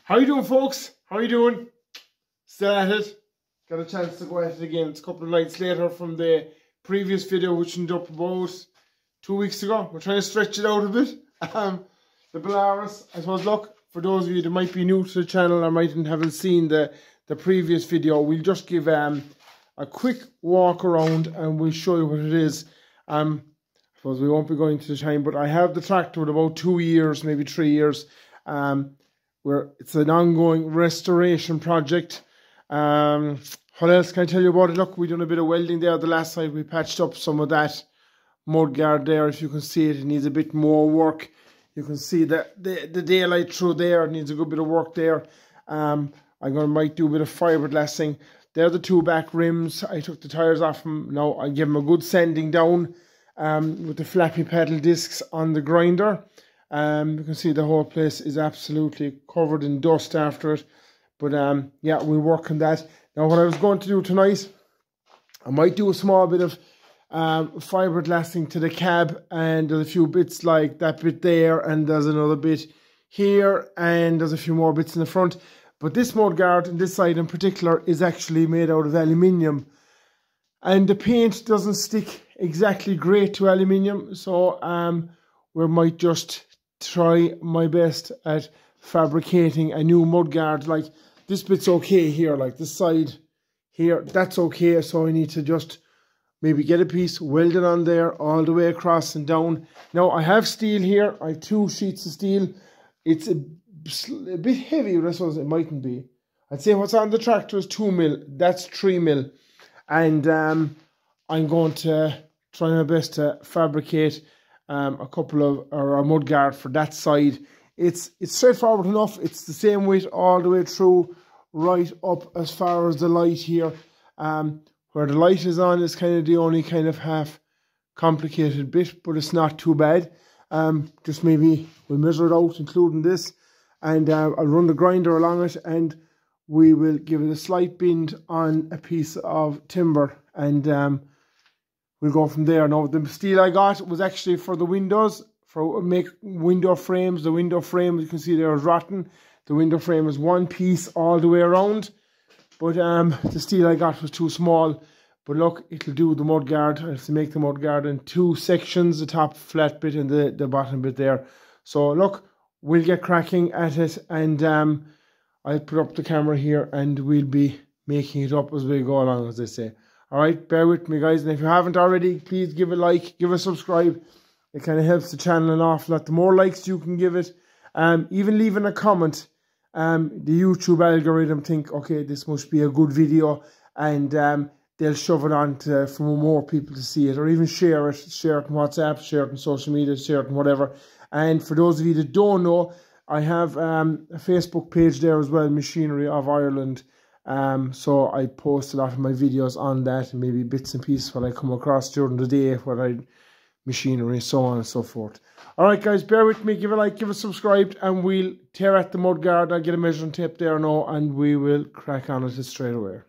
How you doing, folks? How you doing? Still at it? Got a chance to go at it again. It's a couple of nights later from the previous video, which ended up about 2 weeks ago. We're trying to stretch it out a bit. The Belarus, I suppose, look, for those of you that might be new to the channel or haven't seen the previous video, we'll just give a quick walk around and we'll show you what it is. I suppose we won't be going to the time, but I have the tractor with about 2 years, maybe 3 years. Where it's an ongoing restoration project. What else can I tell you about it? Look, we done a bit of welding there. The last side we patched up some of that mud guard there. If you can see it, it needs a bit more work. You can see that the daylight through there. It needs a good bit of work there. Might do a bit of fiberglassing. They're the two back rims. I took the tires off them. Now I give them a good sanding down with the flappy pedal discs on the grinder. You can see the whole place is absolutely covered in dust after it. But yeah, we'll work on that. Now what I was going to do tonight, I might do a small bit of fiberglassing to the cab, and there's a few bits like that bit there, and there's another bit here, and there's a few more bits in the front. But this mudguard and this side in particular is actually made out of aluminium, and the paint doesn't stick exactly great to aluminium, so we might just try my best at fabricating a new mudguard. Like this bit's okay here, like this side here, that's okay. So I need to just maybe get a piece, weld it on there all the way across and down. Now I have steel here. I have 2 sheets of steel. It's a bit heavy, but I suppose it mightn't be. I'd say what's on the tractor is 2 mil. That's 3 mil. And I'm going to try my best to fabricate a mudguard for that side. It's straightforward enough. It's the same weight all the way through, right up as far as the light here. Where the light is on is kind of the only kind of half complicated bit, but it's not too bad. Just maybe we'll measure it out, including this, and I'll run the grinder along it, and we will give it a slight bend on a piece of timber, and we'll go from there. Now, the steel I got was actually for the windows, for make window frames. The window frame, you can see there, is rotten. The window frame is one piece all the way around, but the steel I got was too small. But look, it'll do the mudguard. I have to make the mudguard in 2 sections, the top flat bit and the bottom bit there. So look, we'll get cracking at it, and I'll put up the camera here and we'll be making it up as we go along, as they say. Alright, bear with me, guys, and if you haven't already, please give a like, give a subscribe. It kind of helps the channel an awful lot. The more likes you can give it, even leaving a comment, the YouTube algorithm think, okay, this must be a good video, and they'll shove it on for more people to see it, or even share it on WhatsApp, share it on social media, share it on whatever. And for those of you that don't know, I have a Facebook page there as well, Machinery of Ireland. So I post a lot of my videos on that, and maybe bits and pieces what I come across during the day, what I machinery, so on and so forth. Alright guys, bear with me, give a like, give a subscribe, and we'll tear at the mudguard. I'll get a measuring tape there now, and we will crack on it straight away.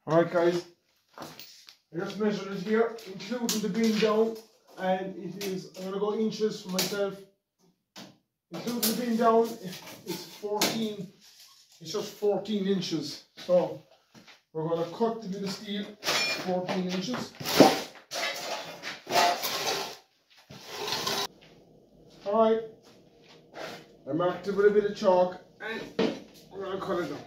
Alright guys, I just measured it here, including the bin down, and it is, I'm going to go inches for myself. Including the bin down, it's 14. It's just 14 inches. So we're going to cut the bit of steel 14 inches. Alright, I marked it with a bit of chalk, and we're going to cut it down.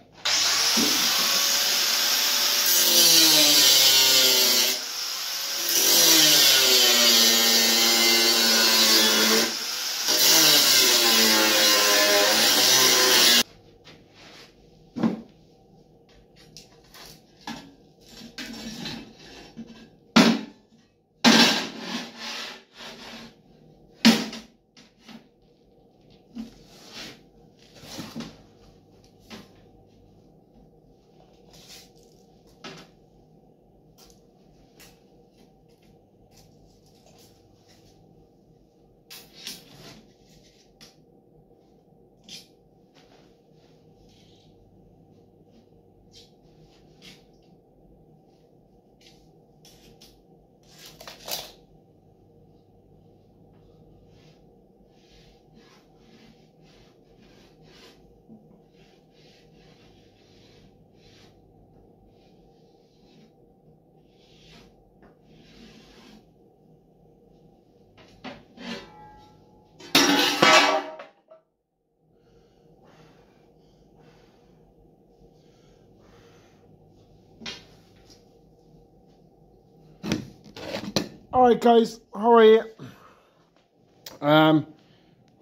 Alright guys, how are you?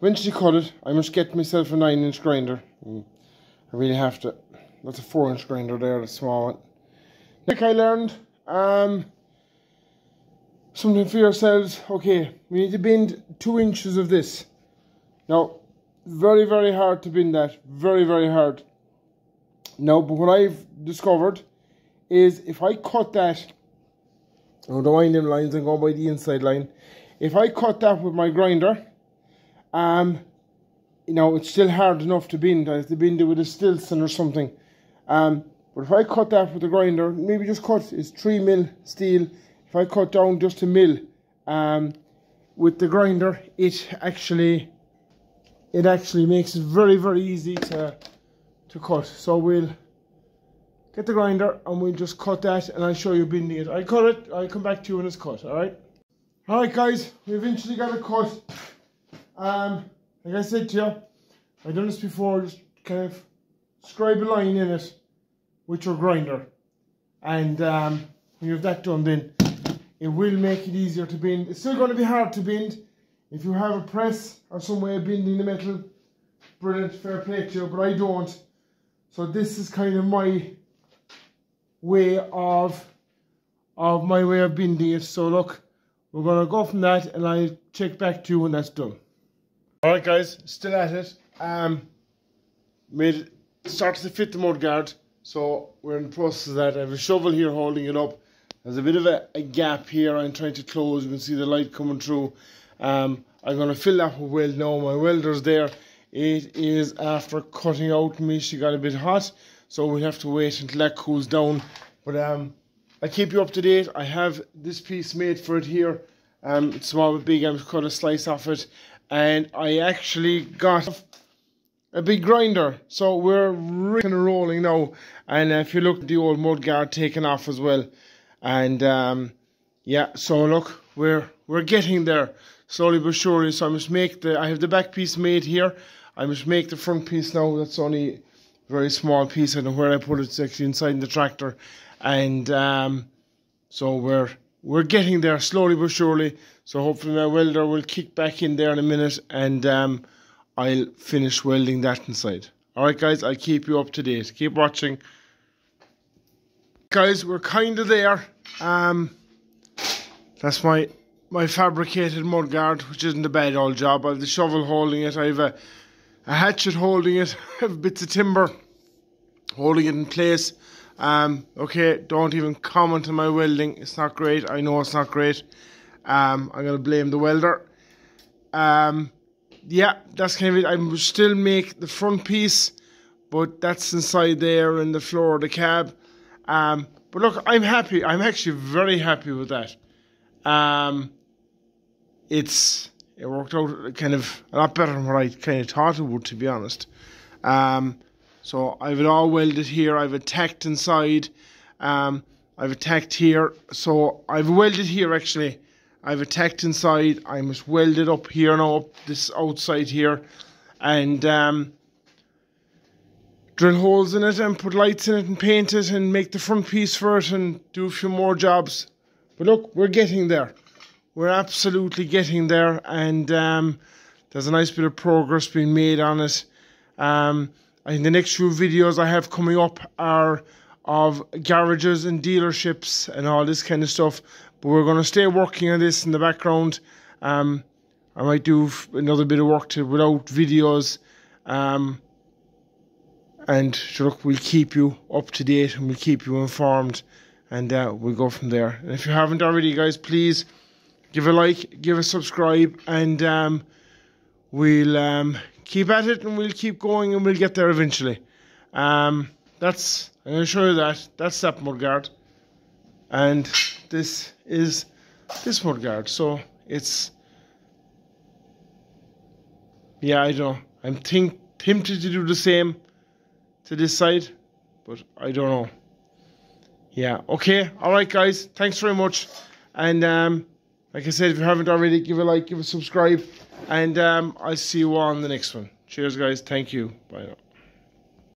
Eventually cut it. I must get myself a 9-inch grinder. I really have to. That's a 4-inch grinder there, the small one. Like I learned, something for yourselves. Okay, we need to bend 2 inches of this. Now, very, very hard to bend that. Very, very hard. Now, but what I've discovered is if I cut that, I don't mind them lines, I'm going by the inside line. If I cut that with my grinder, you know, it's still hard enough to bend. I have to bend it with a Stilson or something. But if I cut that with the grinder, maybe just cut, it's 3mm steel. If I cut down just a mil, with the grinder, it actually makes it very, very easy to cut. So we'll get the grinder and we'll just cut that, and I'll show you bending it. I cut it, I'll come back to you when it's cut, alright? Alright guys, we eventually got it cut. Like I said to you, I've done this before, just kind of scribe a line in it with your grinder. And when you have that done, then it will make it easier to bend. It's still going to be hard to bend. If you have a press or some way of bending the metal, brilliant, fair play to you, but I don't. So this is kind of my way of bending it. So look, we're going to go from that and I'll check back to you when that's done. Alright guys, still at it. Started to fit the mud guard, so we're in the process of that. I have a shovel here holding it up. There's a bit of a gap here I'm trying to close. You can see the light coming through. I'm going to fill that with weld now. My welder's there. It is after cutting out me. She got a bit hot, so we'll have to wait until that cools down. But I'll keep you up to date. I have this piece made for it here. It's small but big. I'm cut a slice off it. And I actually got a big grinder, so we're kind of rolling now. And if you look, the old mud guard taken off as well. And yeah, so look, we're getting there slowly but surely. So I must make I have the back piece made here. I must make the front piece now. That's only a very small piece. I don't know where I put it. It's actually inside the tractor. And so we're getting there slowly but surely. So hopefully my welder will kick back in there in a minute, and I'll finish welding that inside. Alright guys, I'll keep you up to date. Keep watching. Guys, we're kind of there. That's my fabricated mud guard, which isn't a bad old job. I have the shovel holding it. I have a hatchet holding it. I have bits of timber holding it in place. Okay, don't even comment on my welding. It's not great. I know it's not great. I'm going to blame the welder. Yeah, that's kind of it. I will still make the front piece, but that's inside there in the floor of the cab. But look, I'm happy. I'm actually very happy with that. It worked out kind of a lot better than what I kind of thought it would, to be honest. So I've it all welded here. I've attacked inside. I've attacked here. So I've welded here actually. I've attacked inside. I must weld it up here now, up this outside here, and drill holes in it and put lights in it and paint it and make the front piece for it and do a few more jobs. But look, we're getting there. We're absolutely getting there, and there's a nice bit of progress being made on it. I think the next few videos I have coming up are of garages and dealerships and all this kind of stuff. But we're going to stay working on this in the background. I might do another bit of work without videos. And look, we'll keep you up to date and we'll keep you informed. And we'll go from there. And if you haven't already, guys, please give a like, give a subscribe. And we'll keep at it and we'll keep going and we'll get there eventually. I'm going to show you that. That's that mud guard. And this is this mud guard. So it's, yeah, I don't know. I'm tempted to do the same to this side, but I don't know. Yeah, okay. Alright guys, thanks very much. And like I said, if you haven't already, give a like, give a subscribe. And I'll see you all on the next one. Cheers guys, thank you. Bye now.